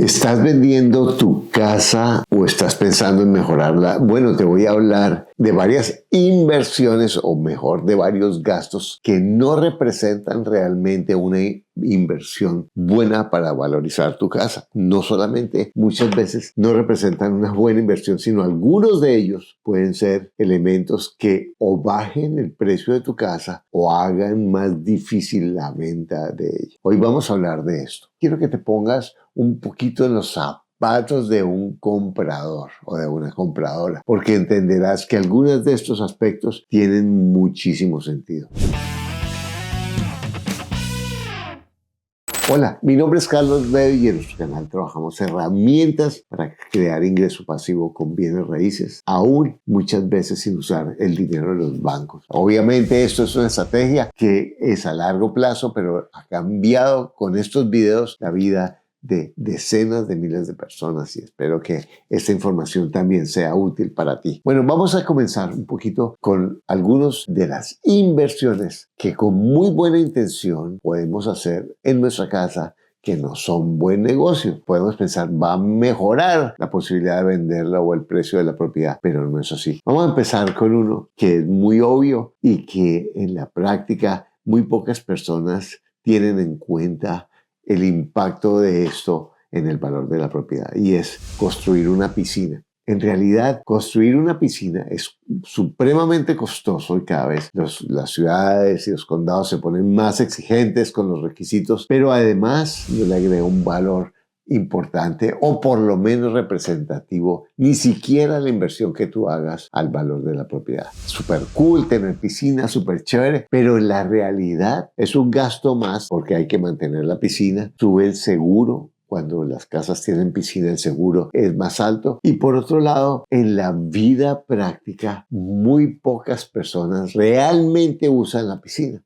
¿Estás vendiendo tu casa o estás pensando en mejorarla? Bueno, te voy a hablar de varias inversiones, o mejor, de varios gastos que no representan realmente una inversión buena para valorizar tu casa. No solamente muchas veces no representan una buena inversión, sino algunos de ellos pueden ser elementos que o bajen el precio de tu casa o hagan más difícil la venta de ella. Hoy vamos a hablar de esto. Quiero que te pongas un poquito en los zapatos de un comprador o de una compradora, porque entenderás que algunos de estos aspectos tienen muchísimo sentido. Hola, mi nombre es Carlos Bedo y en nuestro canal trabajamos herramientas para crear ingreso pasivo con bienes raíces, aún muchas veces sin usar el dinero de los bancos. Obviamente esto es una estrategia que es a largo plazo, pero ha cambiado con estos videos la vida de decenas de miles de personas y espero que esta información también sea útil para ti. Bueno, vamos a comenzar un poquito con algunas de las inversiones que con muy buena intención podemos hacer en nuestra casa que no son buen negocio. Podemos pensar, va a mejorar la posibilidad de venderla o el precio de la propiedad, pero no es así. Vamos a empezar con uno que es muy obvio y que en la práctica muy pocas personas tienen en cuenta el impacto de esto en el valor de la propiedad, y es construir una piscina. En realidad, construir una piscina es supremamente costoso y cada vez las ciudades y los condados se ponen más exigentes con los requisitos, pero además yo le agrego un valor importante o por lo menos representativo, ni siquiera la inversión que tú hagas al valor de la propiedad. Súper cool tener piscina, súper chévere, pero en la realidad es un gasto más porque hay que mantener la piscina, sube el seguro. Cuando las casas tienen piscina, el seguro es más alto. Y por otro lado, en la vida práctica, muy pocas personas realmente usan la piscina.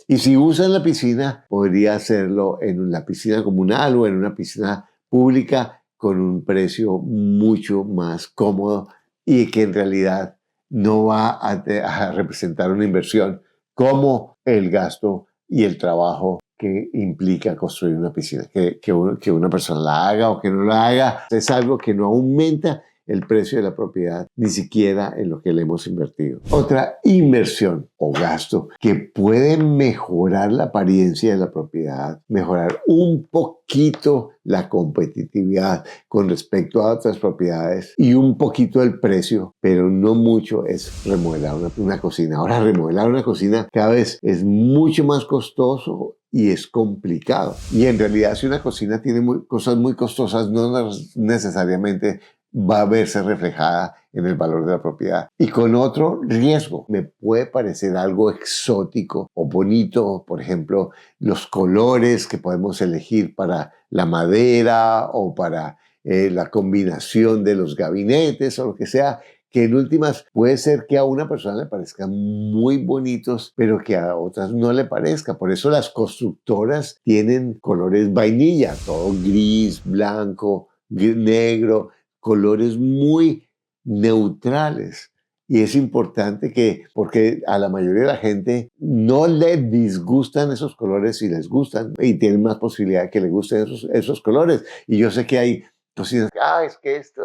Y si usan la piscina, podría hacerlo en la piscina comunal o en una piscina pública con un precio mucho más cómodo y que en realidad no va a representar una inversión como el gasto y el trabajo que implica construir una piscina. Que una persona la haga o que no la haga es algo que no aumenta el precio de la propiedad, ni siquiera en lo que le hemos invertido. Otra inversión o gasto que puede mejorar la apariencia de la propiedad, mejorar un poquito la competitividad con respecto a otras propiedades y un poquito el precio, pero no mucho, es remodelar una cocina. Ahora, remodelar una cocina cada vez es mucho más costoso y es complicado. Y en realidad, si una cocina tiene cosas muy costosas, no necesariamente va a verse reflejada en el valor de la propiedad. Y con otro riesgo, me puede parecer algo exótico o bonito, por ejemplo, los colores que podemos elegir para la madera o para la combinación de los gabinetes o lo que sea, que en últimas puede ser que a una persona le parezcan muy bonitos, pero que a otras no le parezca. Por eso las constructoras tienen colores vainilla, todo gris, blanco, negro, colores muy neutrales. Y es importante porque a la mayoría de la gente no le disgustan esos colores y les gustan y tienen más posibilidad de que le gusten esos colores. Y yo sé que hay cocinas, es que esto,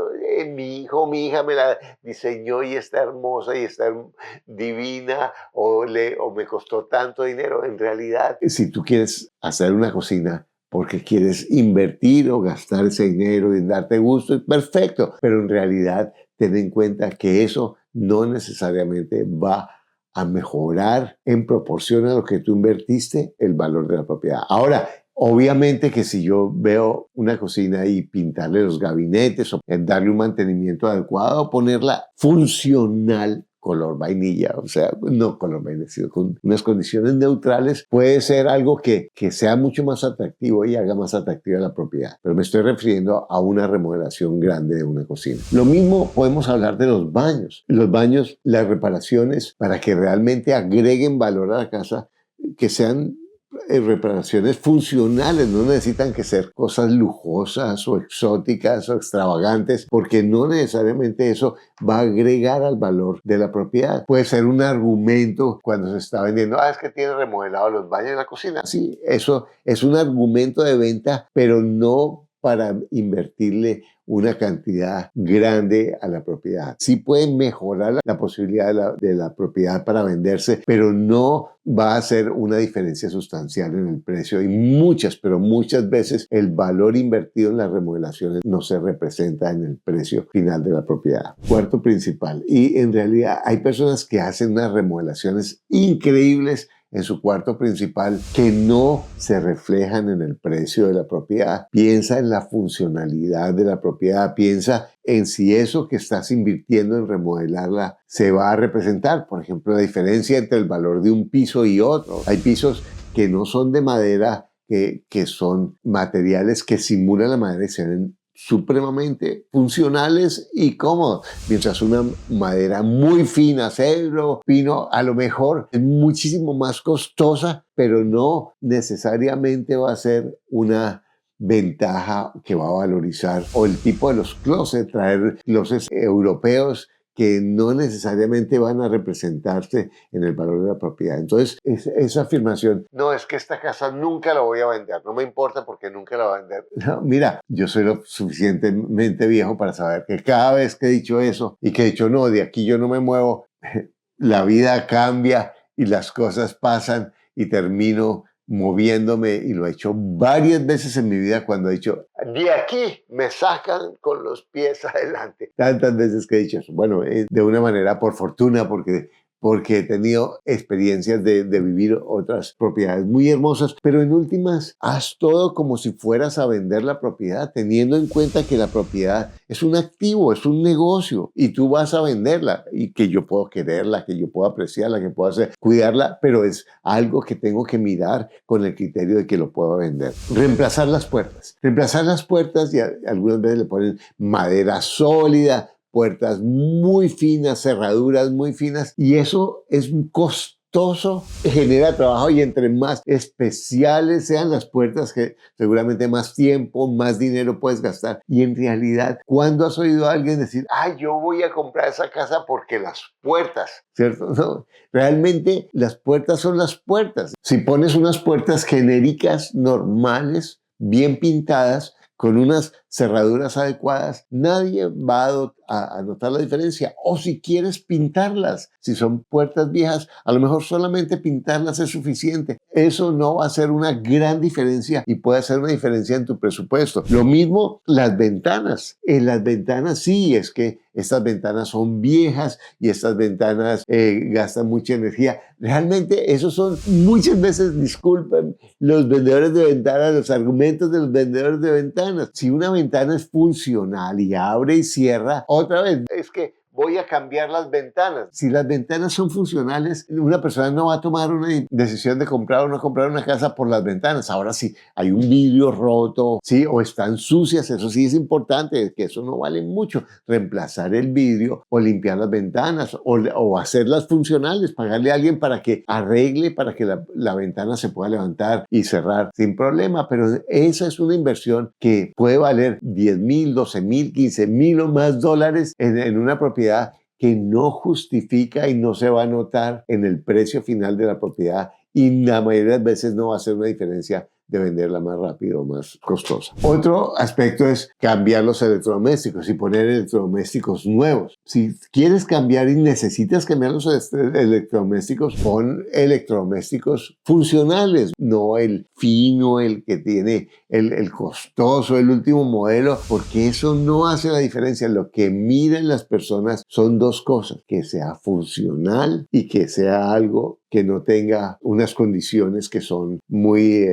mi hijo, mi hija me la diseñó y está hermosa y está divina o me costó tanto dinero. En realidad, si tú quieres hacer una cocina porque quieres invertir o gastar ese dinero y darte gusto, perfecto, pero en realidad ten en cuenta que eso no necesariamente va a mejorar en proporción a lo que tú invertiste el valor de la propiedad. Ahora, obviamente que si yo veo una cocina y pintarle los gabinetes o darle un mantenimiento adecuado, ponerla funcional, color vainilla, o sea, no color vainilla, sino con unas condiciones neutrales, puede ser algo que sea mucho más atractivo y haga más atractiva la propiedad. Pero me estoy refiriendo a una remodelación grande de una cocina. Lo mismo podemos hablar de los baños. Los baños, las reparaciones para que realmente agreguen valor a la casa, que sean reparaciones funcionales, no necesitan que ser cosas lujosas o exóticas o extravagantes, porque no necesariamente eso va a agregar al valor de la propiedad. Puede ser un argumento cuando se está vendiendo, es que tiene remodelado los baños y la cocina. Sí, eso es un argumento de venta, pero no para invertirle una cantidad grande a la propiedad. Sí pueden mejorar la posibilidad de la propiedad para venderse, pero no va a ser una diferencia sustancial en el precio y pero muchas veces el valor invertido en las remodelaciones no se representa en el precio final de la propiedad. Cuarto principal, y en realidad hay personas que hacen unas remodelaciones increíbles en su cuarto principal que no se reflejan en el precio de la propiedad. Piensa en la funcionalidad de la propiedad, piensa en si eso que estás invirtiendo en remodelarla se va a representar. Por ejemplo, la diferencia entre el valor de un piso y otro. Hay pisos que no son de madera, que son materiales que simulan la madera y se ven supremamente funcionales y cómodos, mientras una madera muy fina, cedro, pino, a lo mejor es muchísimo más costosa, pero no necesariamente va a ser una ventaja que va a valorizar. O el tipo de los closets, traer closets europeos que no necesariamente van a representarse en el valor de la propiedad. Entonces, esa afirmación, no, es que esta casa nunca la voy a vender, no me importa porque nunca la voy a vender. No, mira, yo soy lo suficientemente viejo para saber que cada vez que he dicho eso y que he dicho, no, de aquí yo no me muevo, la vida cambia y las cosas pasan y termino moviéndome, y lo he hecho varias veces en mi vida cuando he dicho, de aquí me sacan con los pies adelante. Tantas veces que he dicho eso. Bueno, de una manera por fortuna, porque he tenido experiencias de vivir otras propiedades muy hermosas, pero en últimas, haz todo como si fueras a vender la propiedad, teniendo en cuenta que la propiedad es un activo, es un negocio, y tú vas a venderla, y que yo puedo quererla, que yo puedo apreciarla, que puedo cuidarla, pero es algo que tengo que mirar con el criterio de que lo puedo vender. Reemplazar las puertas. Reemplazar las puertas, y algunas veces le ponen madera sólida, puertas muy finas, cerraduras muy finas, y eso es costoso, genera trabajo, y entre más especiales sean las puertas, que seguramente más tiempo, más dinero puedes gastar. Y en realidad, ¿cuándo has oído a alguien decir, yo voy a comprar esa casa porque las puertas, ¿cierto? No, realmente las puertas son las puertas. Si pones unas puertas genéricas, normales, bien pintadas, con unas cerraduras adecuadas, nadie va a notar la diferencia. O si quieres pintarlas, si son puertas viejas, a lo mejor solamente pintarlas es suficiente. Eso no va a hacer una gran diferencia y puede hacer una diferencia en tu presupuesto. Lo mismo las ventanas. En las ventanas sí, es que estas ventanas son viejas y estas ventanas gastan mucha energía. Realmente esos son muchas veces, disculpen, los vendedores de ventanas, los argumentos de los vendedores de ventanas. Si una ventana es funcional y abre y cierra, otra vez, es que voy a cambiar las ventanas. Si las ventanas son funcionales, una persona no va a tomar una decisión de comprar o no comprar una casa por las ventanas. Ahora sí, hay un vidrio roto, sí, o están sucias, eso sí es importante, que eso no vale mucho. Reemplazar el vidrio o limpiar las ventanas o hacerlas funcionales, pagarle a alguien para que arregle, para que la ventana se pueda levantar y cerrar sin problema. Pero esa es una inversión que puede valer 10,000, 12,000, 15,000 o más dólares en una propiedad que no justifica y no se va a notar en el precio final de la propiedad, y la mayoría de las veces no va a hacer una diferencia de venderla más rápido o más costosa. Otro aspecto es cambiar los electrodomésticos y poner electrodomésticos nuevos. Si quieres cambiar y necesitas cambiar los electrodomésticos, pon electrodomésticos funcionales, no el fino, el que tiene el costoso, el último modelo, porque eso no hace la diferencia. Lo que miran las personas son dos cosas: que sea funcional y que sea algo que no tenga unas condiciones que son muy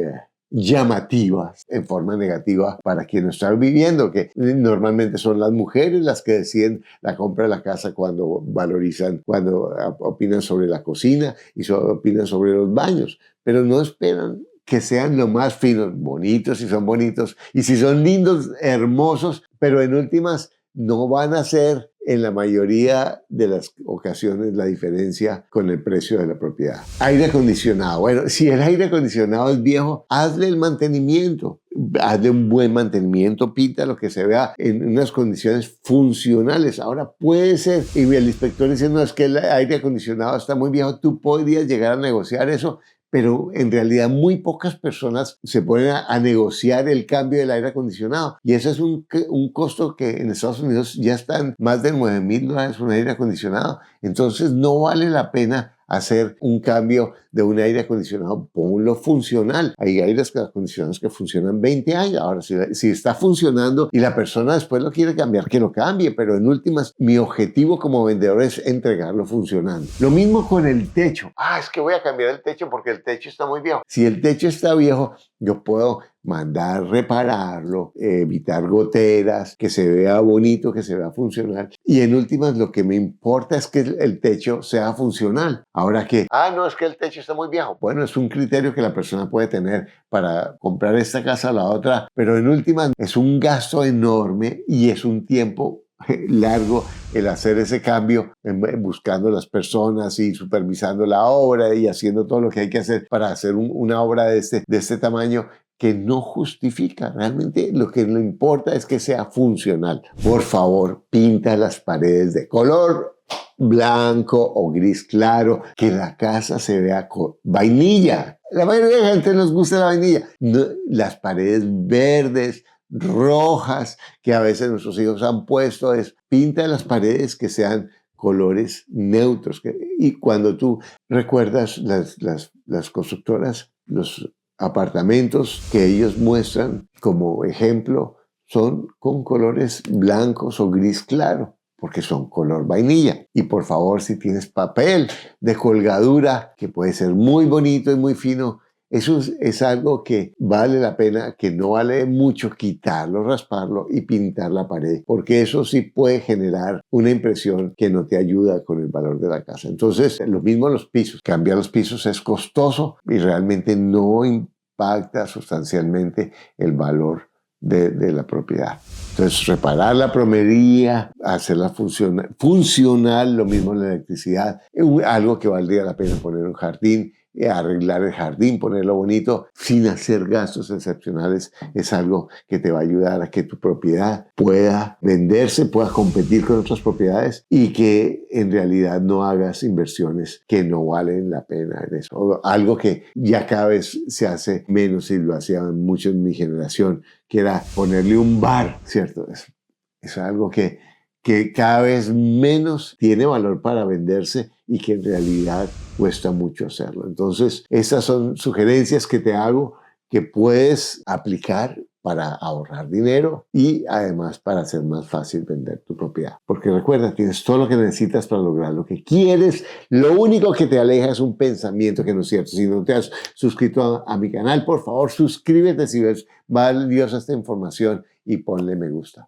llamativas en forma negativa para quien está viviendo, que normalmente son las mujeres las que deciden la compra de la casa cuando valorizan, cuando opinan sobre la cocina y opinan sobre los baños, pero no esperan que sean lo más finos, bonitos si son bonitos, y si son lindos, hermosos, pero en últimas no van a ser en la mayoría de las ocasiones la diferencia con el precio de la propiedad. Aire acondicionado. Bueno, si el aire acondicionado es viejo, hazle el mantenimiento. Hazle un buen mantenimiento, pinta lo que se vea en unas condiciones funcionales. Ahora puede ser, y el inspector dice, no, es que el aire acondicionado está muy viejo, tú podrías llegar a negociar eso, pero en realidad muy pocas personas se ponen a negociar el cambio del aire acondicionado. Y ese es un costo que en Estados Unidos ya están más de $9,000 un aire acondicionado. Entonces no vale la pena hacer un cambio de un aire acondicionado, ponlo funcional. Hay aires acondicionados que funcionan 20 años. Ahora, si está funcionando y la persona después lo quiere cambiar, que lo cambie, pero en últimas, mi objetivo como vendedor es entregarlo funcionando. Lo mismo con el techo. Es que voy a cambiar el techo porque el techo está muy viejo. Si el techo está viejo, yo puedo mandar repararlo, evitar goteras, que se vea bonito, que se vea funcional. Y en últimas, lo que me importa es que el techo sea funcional. Ahora que, no, es que el techo está muy viejo. Bueno, es un criterio que la persona puede tener para comprar esta casa o la otra, pero en últimas es un gasto enorme y es un tiempo largo el hacer ese cambio, buscando las personas y supervisando la obra y haciendo todo lo que hay que hacer para hacer una obra de este tamaño, que no justifica. Realmente lo que le importa es que sea funcional. Por favor, pinta las paredes de color blanco o gris claro, que la casa se vea con vainilla. La mayoría de la gente nos gusta la vainilla. No, las paredes verdes, rojas, que a veces nuestros hijos han puesto, pinta las paredes que sean colores neutros. Y cuando tú recuerdas las constructoras, los apartamentos que ellos muestran como ejemplo son con colores blancos o gris claro, porque son color vainilla. Y por favor, si tienes papel de colgadura, que puede ser muy bonito y muy fino, eso es algo que vale la pena, que no vale mucho quitarlo, rasparlo y pintar la pared, porque eso sí puede generar una impresión que no te ayuda con el valor de la casa. Entonces, lo mismo los pisos. Cambiar los pisos es costoso y realmente no impacta sustancialmente el valor de la propiedad. Entonces, reparar la plomería, hacerla funcional, lo mismo la electricidad, algo que valdría la pena poner un jardín, arreglar el jardín, ponerlo bonito, sin hacer gastos excepcionales, es algo que te va a ayudar a que tu propiedad pueda venderse, pueda competir con otras propiedades y que en realidad no hagas inversiones que no valen la pena en eso. O algo que ya cada vez se hace menos y lo hacían mucho en mi generación, que era ponerle un bar, ¿cierto? Es algo que cada vez menos tiene valor para venderse y que en realidad cuesta mucho hacerlo. Entonces, estas son sugerencias que te hago que puedes aplicar para ahorrar dinero y además para hacer más fácil vender tu propiedad. Porque recuerda, tienes todo lo que necesitas para lograr lo que quieres. Lo único que te aleja es un pensamiento que no es cierto. Si no te has suscrito a mi canal, por favor, suscríbete si ves valiosa esta información y ponle me gusta.